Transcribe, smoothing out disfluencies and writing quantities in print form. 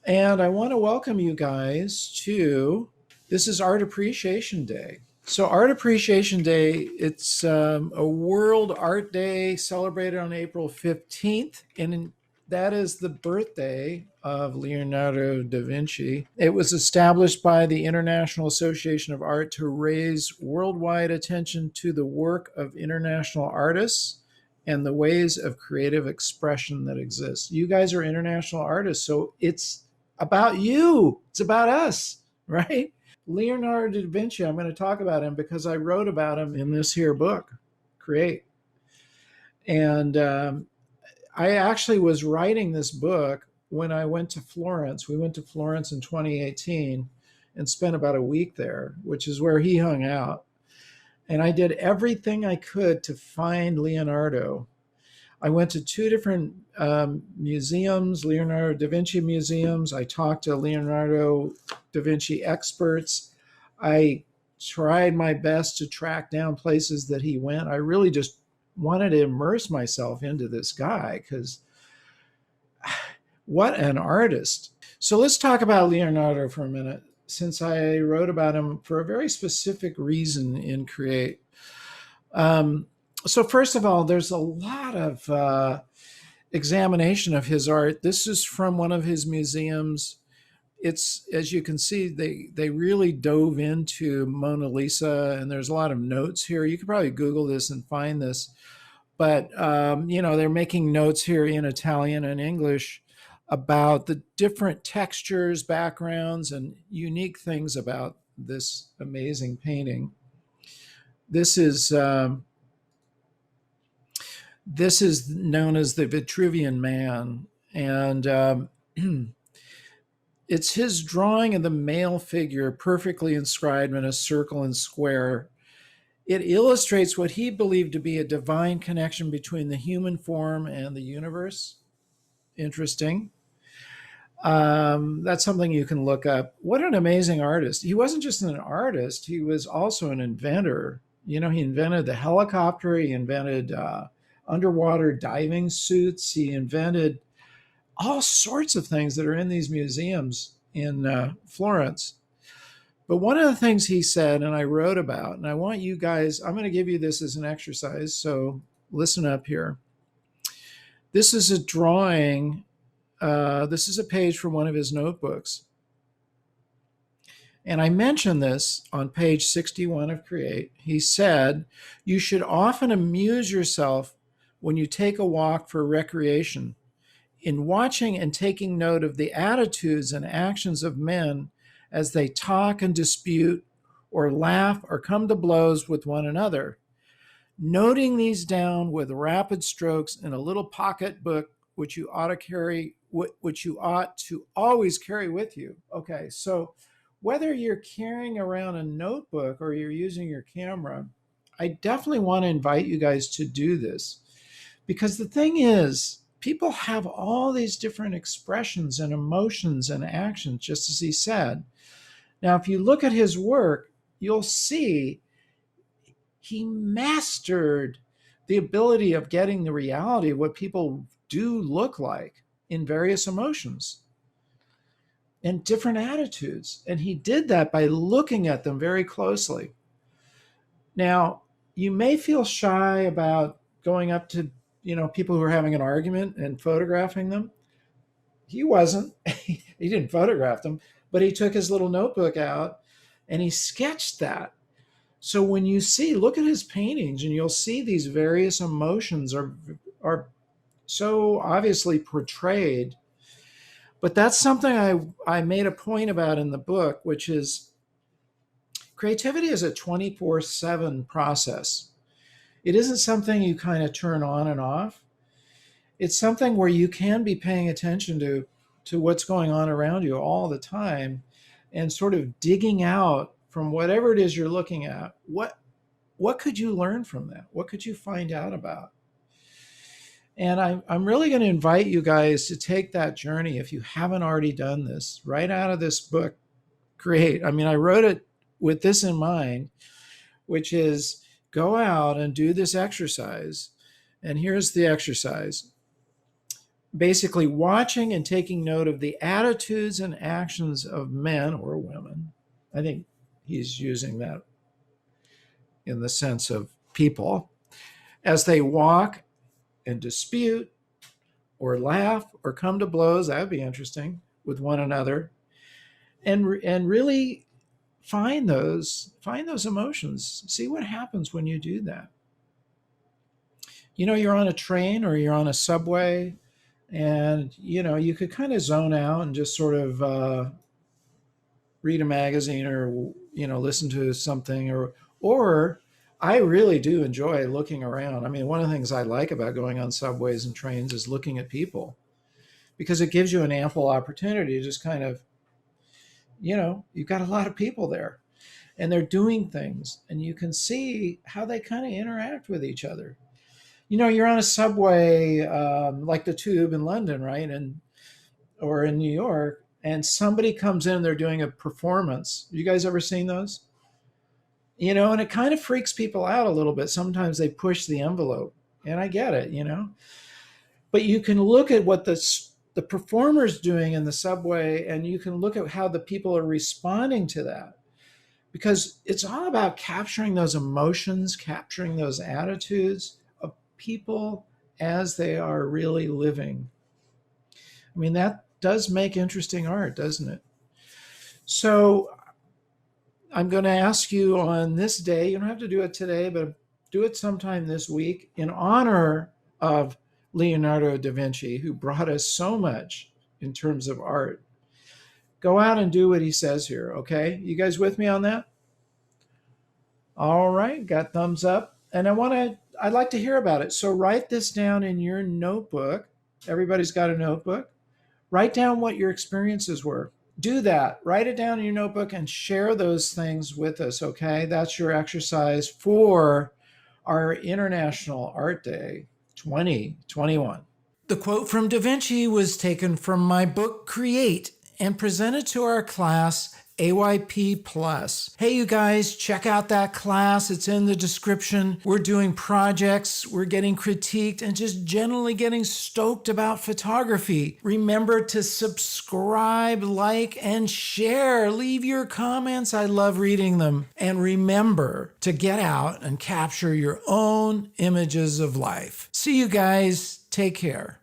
And I want to welcome you guys to this is Art Appreciation Day. So, Art Appreciation Day, it's a World Art Day celebrated on April 15th, and that is the birthday of Leonardo da Vinci. It was established by the International Association of Art to raise worldwide attention to the work of international artists and the ways of creative expression that exist. You guys are international artists, so it's about you, it's about us, right? Leonardo da Vinci, I'm going to talk about him because I wrote about him in this here book, Create. And I actually was writing this book when I went to Florence. We went to Florence in 2018 and spent about a week there, which is where he hung out. And I did everything I could to find Leonardo. I went to two different museums, Leonardo da Vinci museums. I talked to Leonardo da Vinci experts. I tried my best to track down places that he went. I really just wanted to immerse myself into this guy because what an artist. So let's talk about Leonardo for a minute, since I wrote about him for a very specific reason in Create. So first of all, there's a lot of examination of his art. This is from one of his museums. It's, as you can see, they really dove into Mona Lisa, and there's a lot of notes here. You could probably Google this and find this, but they're making notes here in Italian and English about the different textures, backgrounds, and unique things about this amazing painting. This is known as the Vitruvian Man, and it's his drawing of the male figure perfectly inscribed in a circle and square. It illustrates what he believed to be a divine connection between the human form and the universe. Interesting. That's something you can look up. What an amazing artist. He wasn't just an artist, he was also an inventor. He invented the helicopter, he invented underwater diving suits, he invented all sorts of things that are in these museums in Florence. But one of the things he said, and I wrote about, and I want you guys, I'm going to give you this as an exercise, so listen up here. This is a drawing. This is a page from one of his notebooks. And I mentioned this on page 61 of Create. He said, "You should often amuse yourself when you take a walk for recreation, in watching and taking note of the attitudes and actions of men as they talk and dispute, or laugh, or come to blows with one another, noting these down with rapid strokes in a little pocket book which you ought to always carry with you." Okay, so whether you're carrying around a notebook or you're using your camera, I definitely want to invite you guys to do this, because the thing is, people have all these different expressions and emotions and actions, just as he said. Now, if you look at his work, you'll see he mastered the ability of getting the reality of what people do look like in various emotions and different attitudes. And he did that by looking at them very closely. Now, you may feel shy about going up to people who are having an argument and photographing them. He wasn't. He didn't photograph them, but he took his little notebook out and he sketched that. So when you look at his paintings, and you'll see these various emotions are so obviously portrayed. But that's something I made a point about in the book, which is creativity is a 24/7 process. It isn't something you kind of turn on and off. It's something where you can be paying attention to what's going on around you all the time, and sort of digging out from whatever it is you're looking at, what could you learn from that? What could you find out about? And I'm really going to invite you guys to take that journey, if you haven't already done this, right out of this book, Create. I mean, I wrote it with this in mind, which is go out and do this exercise. And here's the exercise. basically watching and taking note of the attitudes and actions of men or women. I think he's using that in the sense of people as they walk and dispute or laugh or come to blows. That would be interesting with one another, and really find those emotions. See what happens when you do that. You're on a train or you're on a subway, and you could kind of zone out and just sort of read a magazine or listen to something, or I really do enjoy looking around. I mean, one of the things I like about going on subways and trains is looking at people, because it gives you an ample opportunity to just kind of, you've got a lot of people there and they're doing things, and you can see how they kind of interact with each other. You're on a subway, like the Tube in London, right? Or in New York, and somebody comes in, they're doing a performance. You guys ever seen those? And it kind of freaks people out a little bit. Sometimes they push the envelope, and I get it. But you can look at what the performer's doing in the subway, and you can look at how the people are responding to that, because it's all about capturing those emotions, capturing those attitudes of people as they are really living. I mean, that does make interesting art, doesn't it? So I'm going to ask you on this day, you don't have to do it today, but do it sometime this week, in honor of Leonardo da Vinci, who brought us so much in terms of art. Go out and do what he says here, okay? You guys with me on that? All right, got thumbs up. And I'd like to hear about it. So write this down in your notebook. Everybody's got a notebook. Write down what your experiences were. Do that. Write it down in your notebook and share those things with us, okay? That's your exercise for our International Art Day 2021. The quote from Da Vinci was taken from my book, Create, and presented to our class, AYP Plus. Hey, you guys, check out that class. It's in the description. We're doing projects, we're getting critiqued, and just generally getting stoked about photography. Remember to subscribe, like, and share. Leave your comments. I love reading them. And remember to get out and capture your own images of life. See you guys. Take care.